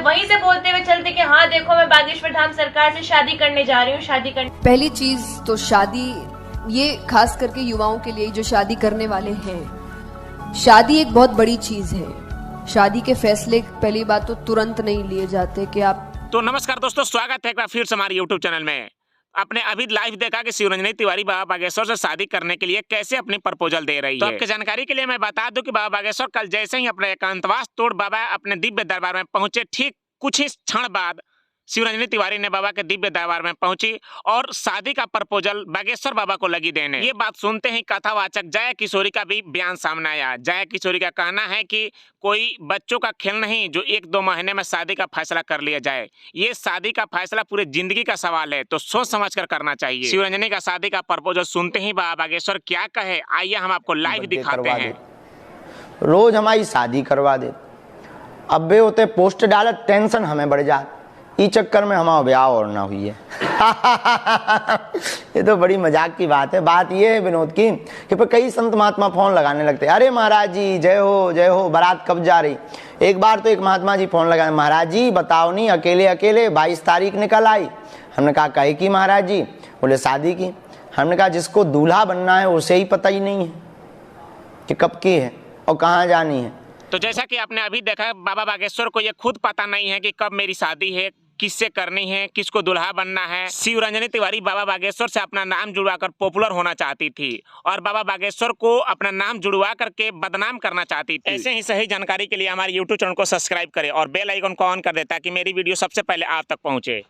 वहीं से बोलते हुए चलते कि हाँ देखो मैं बागेश्वर धाम सरकार से शादी करने जा रही हूँ, शादी करने। पहली चीज तो शादी, ये खास करके युवाओं के लिए जो शादी करने वाले हैं, शादी एक बहुत बड़ी चीज है। शादी के फैसले पहली बात तो तुरंत नहीं लिए जाते कि आप। तो नमस्कार दोस्तों, स्वागत है एक बार फिर से हमारे YouTube चैनल में। आपने अभी लाइव देखा कि शिवरंजनी तिवारी बाबा बागेश्वर से शादी करने के लिए कैसे अपनी प्रपोजल दे रही है। तो आपकी जानकारी के लिए मैं बता दूं कि बाबा बागेश्वर कल जैसे ही अपने एकांतवास तोड़ बाबा अपने दिव्य दरबार में पहुंचे, ठीक कुछ ही क्षण बाद शिवरंजनी तिवारी ने बाबा के दिव्य दरबार में पहुंची और शादी का प्रपोजल बागेश्वर बाबा को लगी देने। ये बात सुनते ही कथावाचक जया किशोरी का भी बयान सामने आया। जया किशोरी का कहना है कि कोई बच्चों का खेल नहीं जो 1-2 महीने में शादी का फैसला कर लिया जाए। ये शादी का फैसला पूरे जिंदगी का सवाल है, तो सोच समझ कर करना चाहिए। शिवरंजनी का शादी का प्रपोजल सुनते ही बाबा बागेश्वर क्या कहे, आइए हम आपको लाइव दिखाते हैं। रोज हमारी शादी करवा दे, अब वे होते पोस्ट डालत, टेंशन हमें बढ़ जात, इस चक्कर में हमारा ब्याह और ना हुई है। ये तो बड़ी मजाक की बात है। बात ये है विनोद की कि पर कई संत महात्मा फोन लगाने लगते, अरे महाराज जी जय हो, बारात कब जा रही। एक बार तो एक महात्मा जी फोन लगाए, महाराज जी बताओ नहीं, अकेले 22 तारीख निकल आई। हमने कहा कहे की महाराज जी, बोले शादी की। हमने कहा जिसको दूल्हा बनना है उसे ही पता ही नहीं है कि कब की है और कहाँ जानी है। तो जैसा कि आपने अभी देखा, बाबा बागेश्वर को ये खुद पता नहीं है कि कब मेरी शादी है, किससे करनी है, किसको दुल्हा बनना है। शिवरंजनी तिवारी बाबा बागेश्वर से अपना नाम जुड़वाकर पॉपुलर होना चाहती थी और बाबा बागेश्वर को अपना नाम जुड़वा करके बदनाम करना चाहती थी। ऐसे ही सही जानकारी के लिए हमारे YouTube चैनल को सब्सक्राइब करें और बेल आइकन को ऑन कर दें ताकि मेरी वीडियो सबसे पहले आप तक पहुंचे।